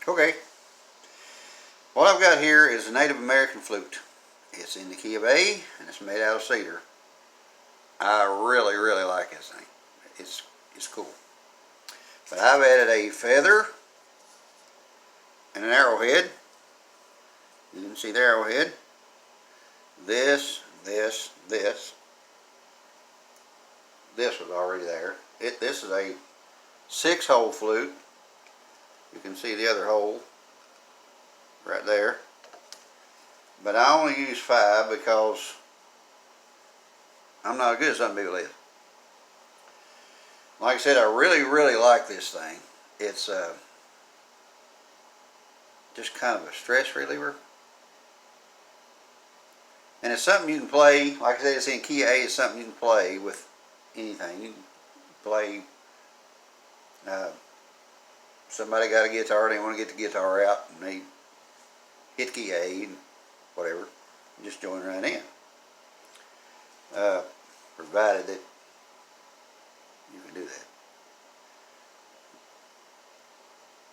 Okay, what I've got here is a Native American flute. It's in the key of A and it's made out of cedar. I really, really like this thing. It's cool. But I've added a feather and an arrowhead. You can see the arrowhead. This was already there. This is a 6-hole flute. You can see the other hole right there. But I only use 5 because I'm not as good as some people is. Like I said, I really, really like this thing. It's just kind of a stress reliever. And it's something you can play, like I said, it's in key A, it's something you can play with anything. You can play, somebody got a guitar, they want to get the guitar out, and they hit key A, and whatever, and just join right in. Provided that you can do that.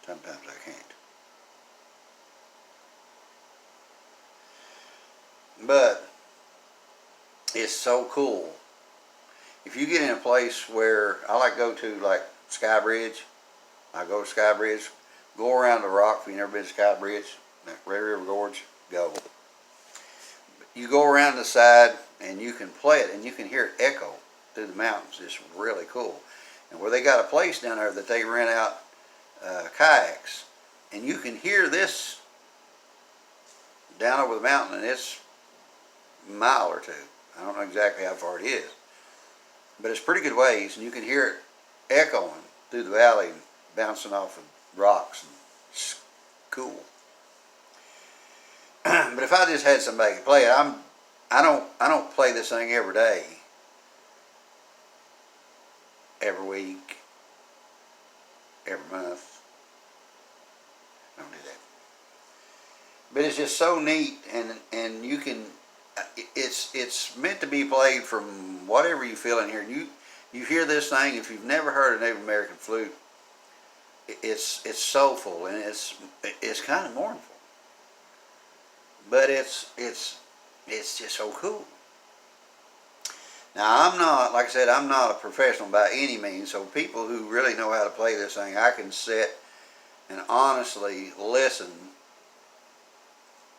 Sometimes I can't. But it's so cool. If you get in a place where I like to go to, like Sky Bridge, I go to Sky Bridge, go around the rock. If you've never been to Sky Bridge, Red River Gorge, go. You go around the side and you can play it and you can hear it echo through the mountains. It's really cool. And where they got a place down there that they rent out kayaks, and you can hear this down over the mountain, and it's a mile or two. I don't know exactly how far it is, but it's pretty good ways, and you can hear it echoing through the valley and bouncing off of rocks. And it's cool. But if I just had somebody to play it, I don't play this thing every day, every week, every month. I don't do that. But it's just so neat, and you can. It's meant to be played from whatever you feel in here. You hear this thing. If you've never heard a Native American flute, it's soulful and it's kind of mournful. But it's just so cool. Now I'm not, like I said, I'm not a professional by any means. So people who really know how to play this thing, I can sit and honestly listen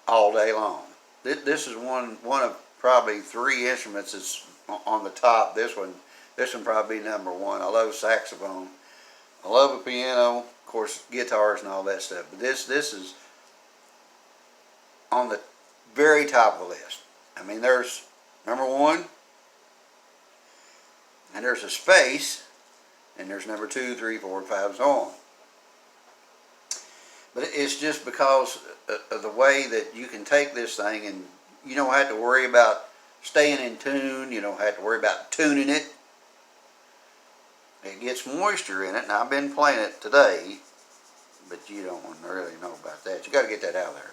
all day long. This is one of probably 3 instruments that's on the top. This one probably number 1. I love saxophone. I love a piano, of course, guitars and all that stuff. But this is on the very top of the list. I mean, there's number 1, and there's a space, and there's number 2, 3, 4, and 5, and so on. But it's just because of the way that you can take this thing and you don't have to worry about staying in tune. You don't have to worry about tuning it. It gets moisture in it, and I've been playing it today, but you don't want to really know about that. You got to get that out of there.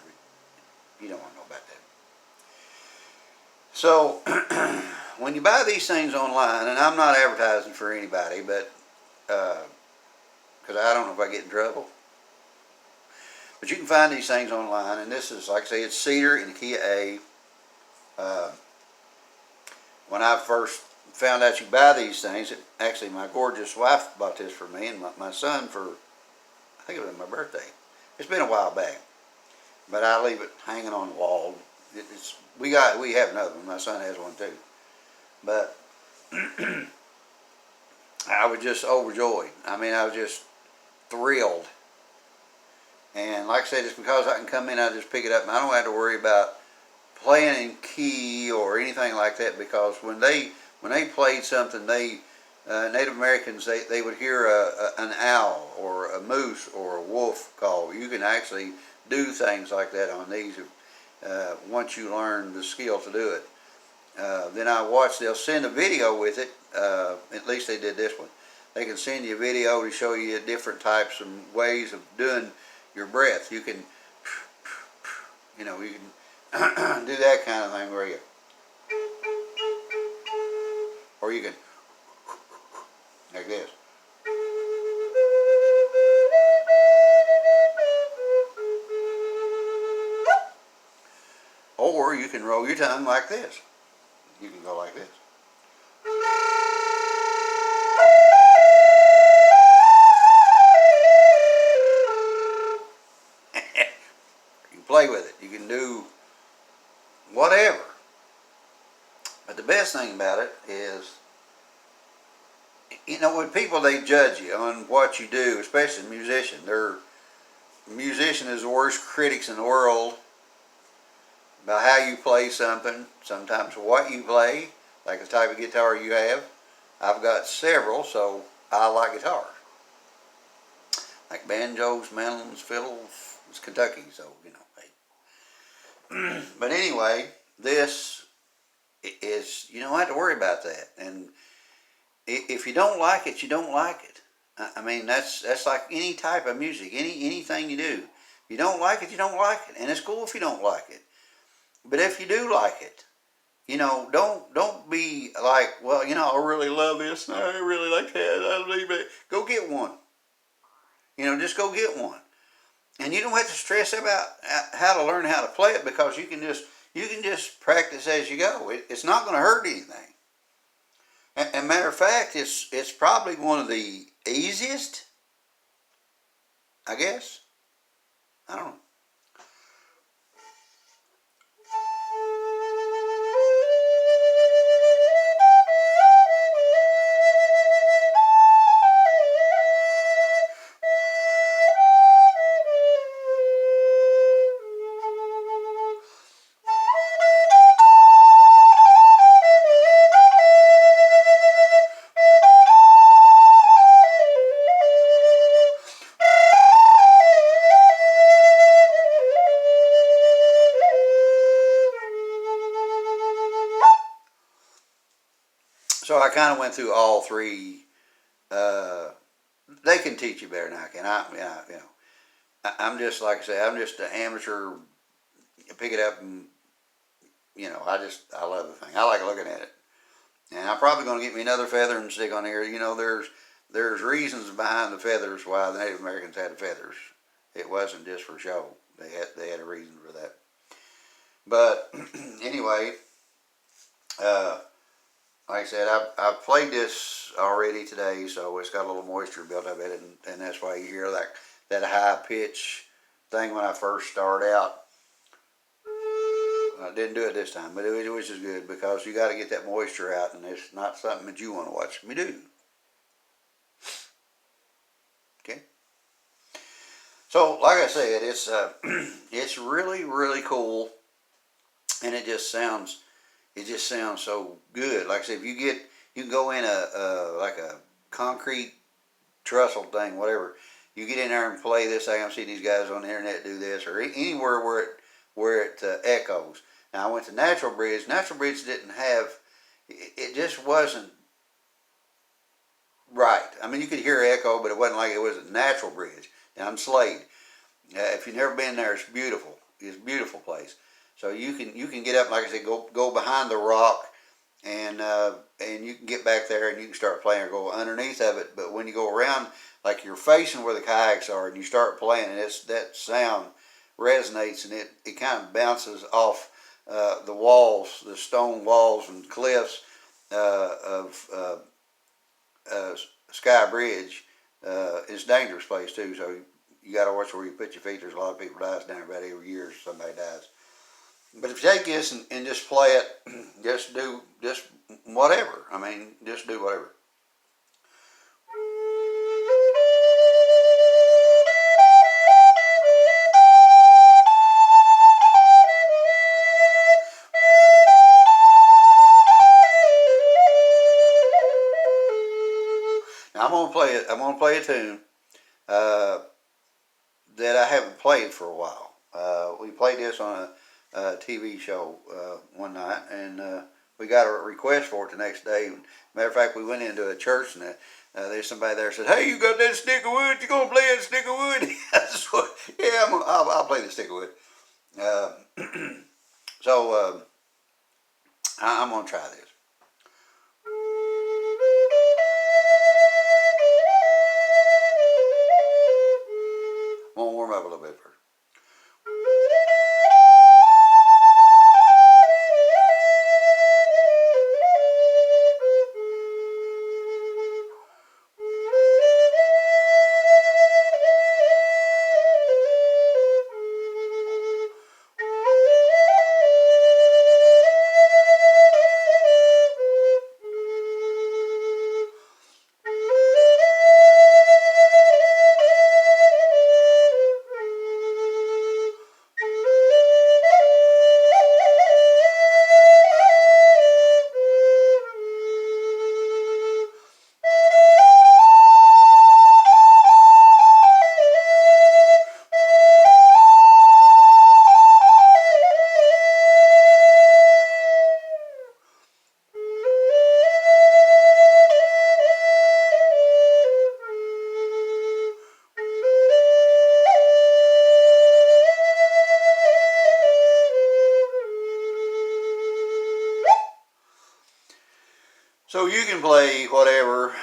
You don't want to know about that. So when you buy these things online, and I'm not advertising for anybody, but because I don't know if I get in trouble. But you can find these things online, and this is, like I say, it's cedar in the key of A. When I first found out you buy these things, actually my gorgeous wife bought this for me, and my son for, I think it was my birthday. It's been a while back, but I leave it hanging on the wall. We have another one. My son has one too. But I was just overjoyed. I mean, I was just thrilled. And like I said, it's because I can come in, I just pick it up, and I don't have to worry about playing in key or anything like that, because when they played something, Native Americans, they would hear an owl or a moose or a wolf call. You can actually do things like that on these once you learn the skill to do it. Then they'll send a video with it, at least they did this one. They can send you a video to show you different types and ways of doing your breath. You can, you can do that kind of thing where or you can, like this. or you can roll your tongue like this. You can go like this. You can play with it. You can do whatever. But the best thing about it is, you know, when people, they judge you on what you do, especially a musician. Musician is the worst critics in the world about how you play something, sometimes what you play, like the type of guitar you have. I've got several, so I like guitars. Like banjos, mandolins, fiddles. It's Kentucky, so, you know. Hey. But anyway, this is, you don't have to worry about that. And if you don't like it, you don't like it. I mean, that's like any type of music, anything you do. If you don't like it, you don't like it. And it's cool if you don't like it. But if you do like it, you know, don't be like, well, you know, I really love this, and I really like that. I believe it. Go get one. You know, just go get one. And you don't have to stress about how to learn how to play it, because you can just practice as you go. It's not going to hurt anything. And matter of fact, it's probably one of the easiest, I guess. I don't know. So I kind of went through all three. Uh, they can teach you better than I can. I'm just, like I say, I'm just an amateur. Pick it up and, you know, I love the thing. I like looking at it. And I'm probably going to get me another feather and stick on here. You know, there's reasons behind the feathers why the Native Americans had the feathers. It wasn't just for show. They had a reason for that. But anyway, like I said, I've played this already today, so it's got a little moisture built up in it, and that's why you hear that high pitch thing when I first start out. I didn't do it this time, but it was just good, because you got to get that moisture out, and it's not something that you want to watch me do. Okay. So, like I said, it's really, really cool, and it just sounds so good. Like I said, you can go in like a concrete trestle thing, whatever. You get in there and play this thing. I've seen these guys on the internet do this, or anywhere where it echoes. Now I went to Natural Bridge. Natural Bridge didn't have. It just wasn't right. I mean, you could hear echo, but it wasn't like it was a Natural Bridge down in Slade. If you've never been there, it's beautiful. It's a beautiful place. So you can get up, like I said, go behind the rock, and you can get back there and you can start playing, or go underneath of it. But when you go around, like you're facing where the kayaks are, and you start playing, and that sound resonates, and it kind of bounces off the walls, the stone walls and cliffs of Sky Bridge. It's a dangerous place too, so you got to watch where you put your feet. There's a lot of people dies down there about every year. Somebody dies. But if you take this and just play it, just whatever. I mean, just do whatever. Now I'm gonna play it. I'm gonna play a tune that I haven't played for a while. We played this on a TV show one night, and we got a request for it the next day. Matter of fact, we went into a church, and there's somebody there that said, "Hey, you got that stick of wood? You gonna play that stick of wood?" Yeah, I'll play the stick of wood. So I'm gonna try this. I'm gonna warm up a little bit first. you can play whatever.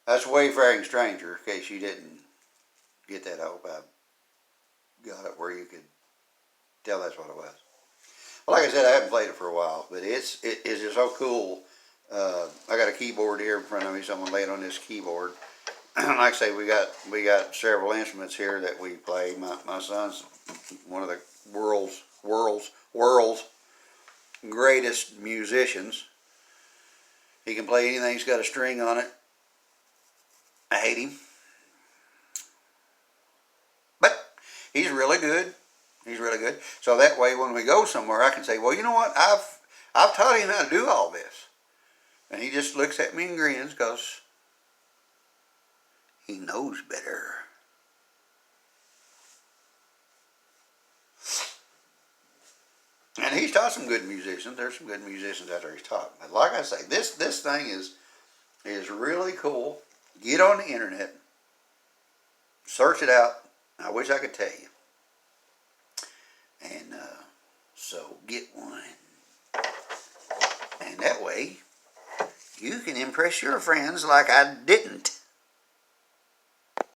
That's Wayfaring Stranger, in case you didn't get that. I hope I got it where you could tell that's what it was. Well, like I said, I haven't played it for a while, but it is just so cool. I got a keyboard here in front of me, so I'm gonna lay it on this keyboard. Like I say, we got several instruments here that we play. My son's one of the world's greatest musicians. He can play anything that's got a string on it. I hate him, but he's really good. He's really good. So that way, when we go somewhere, I can say, "Well, you know what? I've taught him how to do all this," and he just looks at me and grins because he knows better. And he's taught some good musicians. There's some good musicians out there he's taught. But like I say, this thing is really cool. Get on the internet, search it out. I wish I could tell you. And so get one. And that way, you can impress your friends like I didn't.